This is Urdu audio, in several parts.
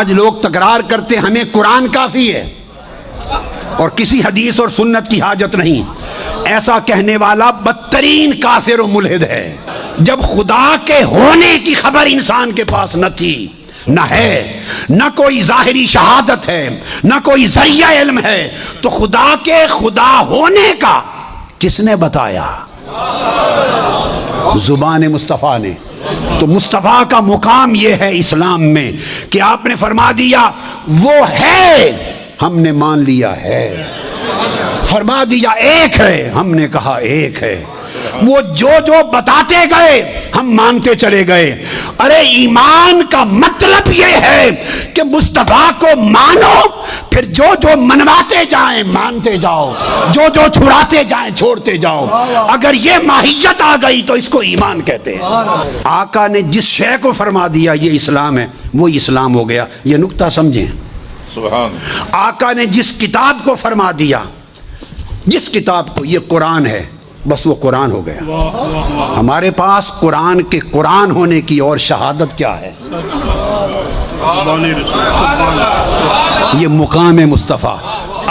آج لوگ تکرار کرتے ہمیں قرآن کافی ہے اور کسی حدیث اور سنت کی حاجت نہیں. ایسا کہنے والا بدترین کافر و ملحد ہے. جب خدا کے ہونے کی خبر انسان کے پاس نہ تھی، نہ ہے، نہ کوئی ظاہری شہادت ہے، نہ کوئی ذریعہ علم ہے، تو خدا کے خدا ہونے کا کس نے بتایا؟ زبان مصطفیٰ نے. تو مصطفیٰ کا مقام یہ ہے اسلام میں کہ آپ نے فرما دیا وہ ہے، ہم نے مان لیا ہے. فرما دیا ایک ہے، ہم نے کہا ایک ہے. وہ جو جو بتاتے گئے ہم مانتے چلے گئے. ارے ایمان کا مطلب یہ ہے کہ مصطفیٰ کو مانو، پھر جو جو منواتے جائیں مانتے جاؤ، جو جو چھڑاتے جائیں چھوڑتے جاؤ. اگر یہ ماہیت آ گئی تو اس کو ایمان کہتے ہیں. آقا نے جس شے کو فرما دیا یہ اسلام ہے، وہی اسلام ہو گیا. یہ نکتہ سمجھیں. سبحان. آقا نے جس کتاب کو فرما دیا، جس کتاب کو یہ قرآن ہے، بس وہ قرآن ہو گیا. ہمارے پاس قرآن کے قرآن ہونے کی اور شہادت کیا ہے؟ یہ مقام مصطفیٰ.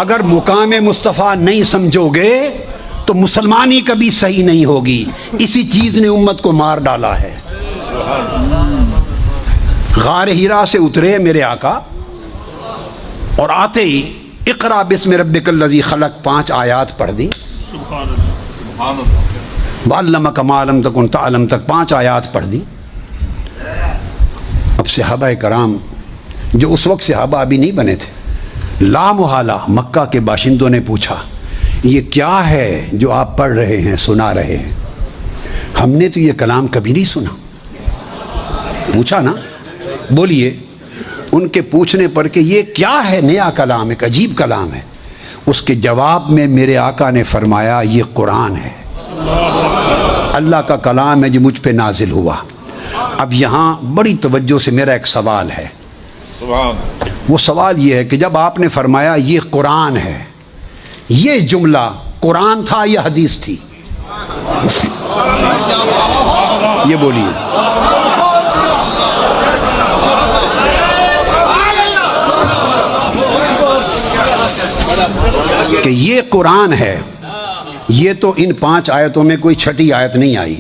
اگر مقام مصطفیٰ نہیں سمجھو گے تو مسلمانی کبھی صحیح نہیں ہوگی. اسی چیز نے امت کو مار ڈالا ہے. غار ہیرا سے اترے میرے آقا اور آتے ہی اقرا بسم ربک الذی خلق 5 آیات پڑھ دی. وعلمک ما لم تکن تعلم تک 5 آیات پڑھ دی. اب صحابہ کرام جو اس وقت صحابہ ابھی نہیں بنے تھے، لا محالہ مکہ کے باشندوں نے پوچھا یہ کیا ہے جو آپ پڑھ رہے ہیں، سنا رہے ہیں؟ ہم نے تو یہ کلام کبھی نہیں سنا. پوچھا نا، بولیے. ان کے پوچھنے پر کہ یہ کیا ہے، نیا کلام، ایک عجیب کلام ہے. اس کے جواب میں میرے آقا نے فرمایا یہ قرآن ہے، اللہ کا کلام ہے جو مجھ پہ نازل ہوا. اب یہاں بڑی توجہ سے میرا ایک سوال ہے. وہ سوال یہ ہے کہ جب آپ نے فرمایا یہ قرآن ہے، یہ جملہ قرآن تھا یا حدیث تھی؟ یہ بولیے. کہ یہ قرآن ہے، یہ تو ان 5 آیتوں میں کوئی چھٹی آیت نہیں آئی.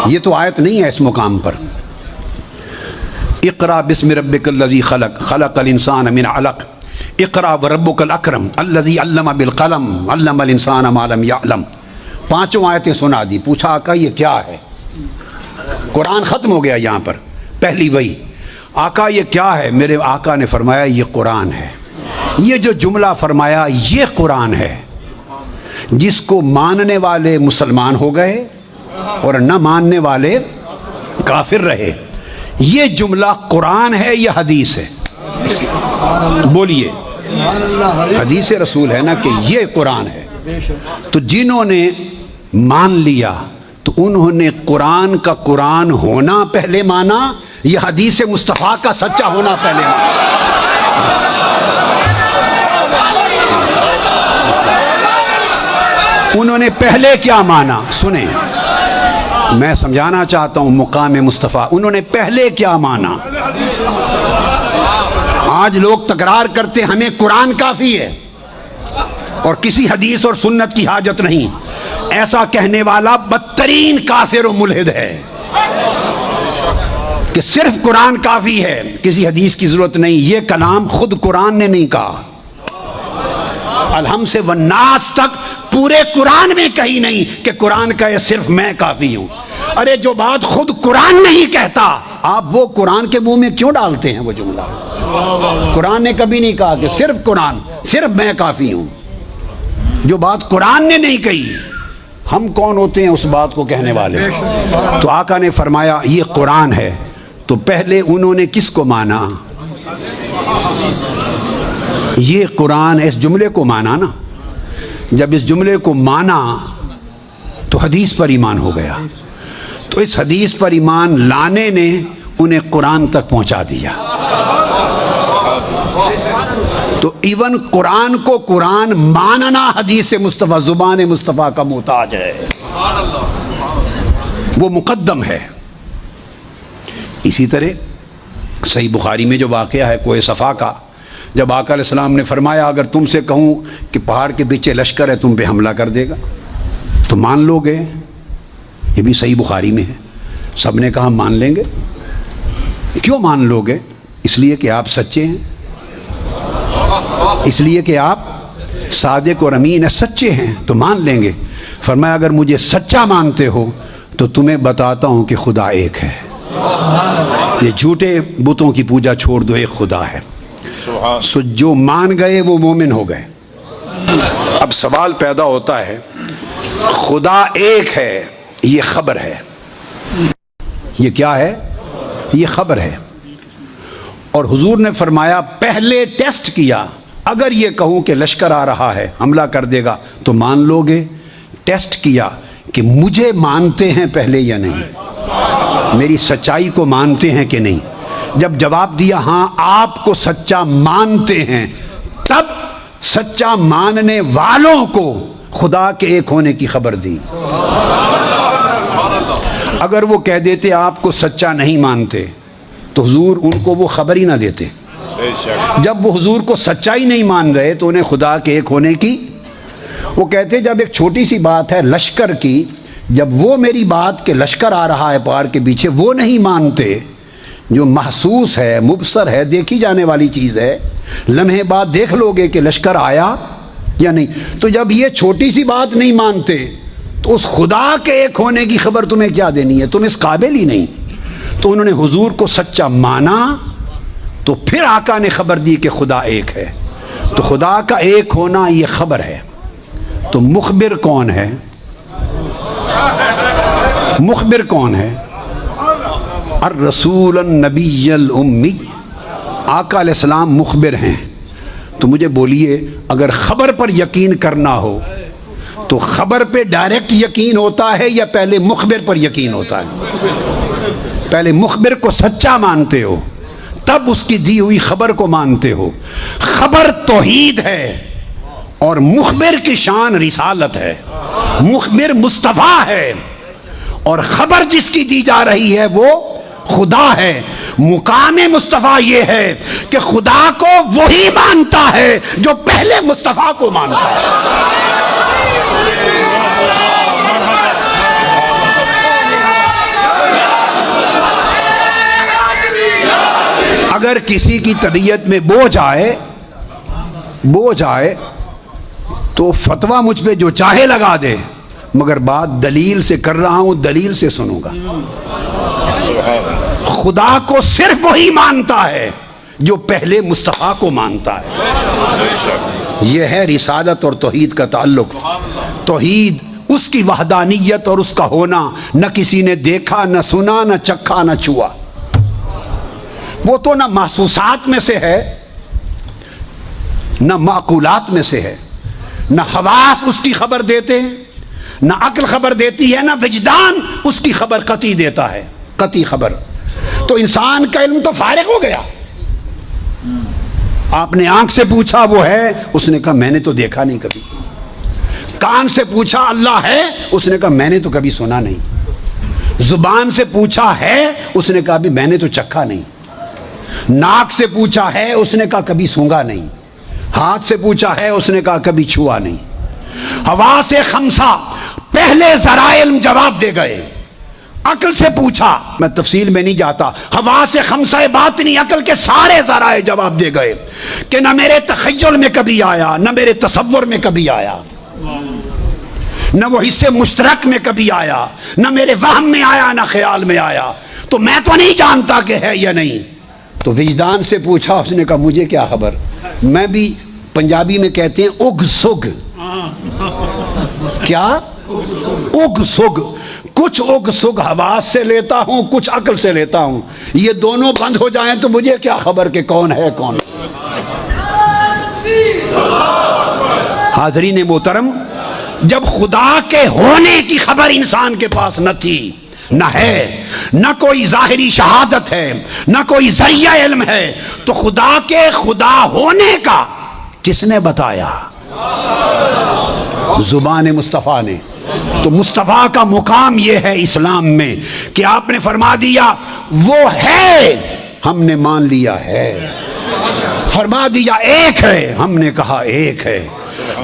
یہ تو آیت نہیں ہے اس مقام پر. اقرا بسم ربک الذی خلق خلق الانسان من علق اقرا وربک الاکرم الذی علم بالقلم علم الانسان ما لم یعلم. 5 آیتیں سنا دی. پوچھا آقا یہ کیا ہے؟ قرآن ختم ہو گیا یہاں پر. پہلی وہی آقا یہ کیا ہے؟ میرے آقا نے فرمایا یہ قرآن ہے. یہ جو جملہ فرمایا یہ قرآن ہے، جس کو ماننے والے مسلمان ہو گئے اور نہ ماننے والے کافر رہے. یہ جملہ قرآن ہے یا حدیث ہے؟ بولیے. حدیث رسول ہے نا کہ یہ قرآن ہے. تو جنہوں نے مان لیا تو انہوں نے قرآن کا قرآن ہونا پہلے مانا یا حدیث مصطفیٰ کا سچا ہونا پہلے مانا؟ انہوں نے پہلے کیا مانا؟ سنیں، میں سمجھانا چاہتا ہوں مقام مصطفیٰ. انہوں نے پہلے کیا مانا؟ آج لوگ تکرار کرتے ہمیں قرآن کافی ہے اور کسی حدیث اور سنت کی حاجت نہیں. ایسا کہنے والا بدترین کافر و ملحد ہے کہ صرف قرآن کافی ہے، کسی حدیث کی ضرورت نہیں. یہ کلام خود قرآن نے نہیں کہا. الحم سے والناس تک پورے قرآن میں کہیں نہیں کہ قرآن کہے صرف میں کافی ہوں. ارے جو بات خود قرآن نہیں کہتا آپ وہ قرآن کے منہ میں کیوں ڈالتے ہیں وہ جملہ؟ قرآن نے کبھی نہیں کہا کہ صرف قرآن، صرف میں کافی ہوں. جو بات قرآن نے نہیں کہی ہم کون ہوتے ہیں اس بات کو کہنے والے؟ تو آقا نے فرمایا یہ قرآن ہے. تو پہلے انہوں نے کس کو مانا؟ یہ قرآن، اس جملے کو مانا نا. جب اس جملے کو مانا تو حدیث پر ایمان ہو گیا. تو اس حدیث پر ایمان لانے نے انہیں قرآن تک پہنچا دیا. تو ایون قرآن کو قرآن ماننا حدیث مصطفیٰ، زبان مصطفیٰ کا محتاج ہے، وہ مقدم ہے. اسی طرح صحیح بخاری میں جو واقعہ ہے کوہ صفا کا، جب آقا علیہ السلام نے فرمایا اگر تم سے کہوں کہ پہاڑ کے پیچھے لشکر ہے تم پہ حملہ کر دے گا تو مان لو گے؟ یہ بھی صحیح بخاری میں ہے۔ سب نے کہا مان لیں گے۔ کیوں مان لو گے؟ اس لیے کہ آپ سچے ہیں، اس لیے کہ آپ صادق اور امین ہیں، سچے ہیں تو مان لیں گے۔ فرمایا اگر مجھے سچا مانتے ہو تو تمہیں بتاتا ہوں کہ خدا ایک ہے، یہ جھوٹے بتوں کی پوجا چھوڑ دو، ایک خدا ہے۔ سو جو مان گئے وہ مومن ہو گئے۔ اب سوال پیدا ہوتا ہے خدا ایک ہے، یہ خبر ہے، یہ کیا ہے؟ یہ خبر ہے۔ اور حضور نے فرمایا پہلے ٹیسٹ کیا، اگر یہ کہوں کہ لشکر آ رہا ہے حملہ کر دے گا تو مان لو گے؟ ٹیسٹ کیا کہ مجھے مانتے ہیں پہلے یا نہیں، میری سچائی کو مانتے ہیں کہ نہیں۔ جب جواب دیا ہاں آپ کو سچا مانتے ہیں، تب سچا ماننے والوں کو خدا کے ایک ہونے کی خبر دی۔ اگر وہ کہہ دیتے آپ کو سچا نہیں مانتے تو حضور ان کو وہ خبر ہی نہ دیتے۔ جب وہ حضور کو سچائی نہیں مان رہے تو انہیں خدا کے ایک ہونے کی، وہ کہتے جب ایک چھوٹی سی بات ہے لشکر کی، جب وہ میری بات کہ لشکر آ رہا ہے پہاڑ کے پیچھے وہ نہیں مانتے، جو محسوس ہے، مبصر ہے، دیکھی جانے والی چیز ہے، لمحے بعد دیکھ لو گے کہ لشکر آیا یا نہیں، تو جب یہ چھوٹی سی بات نہیں مانتے تو اس خدا کے ایک ہونے کی خبر تمہیں کیا دینی ہے؟ تم اس قابل ہی نہیں۔ تو انہوں نے حضور کو سچا مانا تو پھر آقا نے خبر دی کہ خدا ایک ہے۔ تو خدا کا ایک ہونا یہ خبر ہے۔ تو مخبر کون ہے؟ مخبر کون ہے؟ الرسول النبی الامی، آقا علیہ السلام مخبر ہیں۔ تو مجھے بولیے اگر خبر پر یقین کرنا ہو تو خبر پہ ڈائریکٹ یقین ہوتا ہے یا پہلے مخبر پر یقین ہوتا ہے؟ پہلے مخبر کو سچا مانتے ہو تب اس کی دی ہوئی خبر کو مانتے ہو۔ خبر توحید ہے اور مخبر کی شان رسالت ہے۔ مخبر مصطفیٰ ہے اور خبر جس کی دی جا رہی ہے وہ خدا ہے۔ مقام مصطفیٰ یہ ہے کہ خدا کو وہی مانتا ہے جو پہلے مصطفیٰ کو مانتا ہے۔ اگر کسی کی طبیعت میں بوجھ آئے تو فتویٰ مجھ پہ جو چاہے لگا دے، مگر بات دلیل سے کر رہا ہوں، دلیل سے سنوں گا۔ خدا کو صرف وہی مانتا ہے جو پہلے مصطفیٰ کو مانتا ہے۔ یہ ہے رسالت اور توحید کا تعلق۔ توحید اس کی وحدانیت اور اس کا ہونا نہ کسی نے دیکھا، نہ سنا، نہ چکھا، نہ چھوا۔ وہ تو نہ محسوسات میں سے ہے، نہ معقولات میں سے ہے، نہ حواس اس کی خبر دیتے ہیں، نہ عقل خبر دیتی ہے، نہ وجدان اس کی خبر قطعی دیتا ہے، قطعی خبر۔ تو انسان کا علم تو فارغ ہو گیا۔ آپ نے آنکھ سے پوچھا وہ ہے، اس نے کہا میں نے تو دیکھا نہیں کبھی۔ کان سے پوچھا اللہ ہے، اس نے کہا میں نے تو کبھی سنا نہیں۔ زبان سے پوچھا ہے، اس نے کہا بھی میں نے تو چکھا نہیں۔ ناک سے پوچھا ہے، اس نے کہا کبھی سونگا نہیں۔ ہاتھ سے پوچھا ہے، اس نے کہا کبھی چھوا نہیں۔ حواس خمسہ پہلے ذرائع علم جواب دے گئے۔ عقل سے پوچھا، میں تفصیل میں نہیں جاتا، حواس خمسہ باطنی عقل کے سارے ذرائع جواب دے گئے کہ نہ میرے تخیل میں کبھی آیا، نہ میرے تصور میں کبھی آیا، نہ وہ حصے مشترک میں کبھی آیا، نہ میرے وہم میں آیا، نہ خیال میں آیا، تو میں تو نہیں جانتا کہ ہے یا نہیں۔ تو وجدان سے پوچھا، اس نے کہا مجھے کیا خبر، میں بھی پنجابی میں کہتے ہیں اگ سگ۔ کیا؟ اگ سگ۔ کچھ اگ سگ حواس سے لیتا ہوں، کچھ عقل سے لیتا ہوں، یہ دونوں بند ہو جائیں تو مجھے کیا خبر کہ کون ہے کون۔ حاضرین محترم، جب خدا کے ہونے کی خبر انسان کے پاس نہ تھی، نہ ہے، نہ کوئی ظاہری شہادت ہے، نہ کوئی ذریعہ علم ہے، تو خدا کے خدا ہونے کا کس نے بتایا؟ زبان مصطفیٰ نے۔ تو مصطفیٰ کا مقام یہ ہے اسلام میں کہ آپ نے فرما دیا وہ ہے، ہم نے مان لیا ہے، فرما دیا ایک ہے، ہم نے کہا ایک ہے،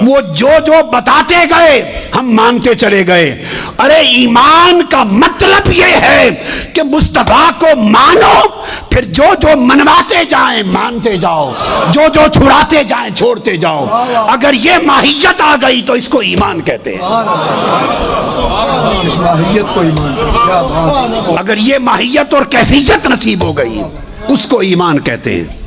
وہ جو جو بتاتے گئے ہم مانتے چلے گئے۔ ارے ایمان کا مطلب یہ ہے کہ مصطفیٰ کو مانو، پھر جو جو منواتے جائیں مانتے جاؤ، جو جو چھڑاتے جائیں چھوڑتے جاؤ۔ اگر یہ ماہیت آ گئی تو اس کو ایمان کہتے ہیں۔ اگر یہ ماہیت اور کیفیت نصیب ہو گئی اس کو ایمان کہتے ہیں۔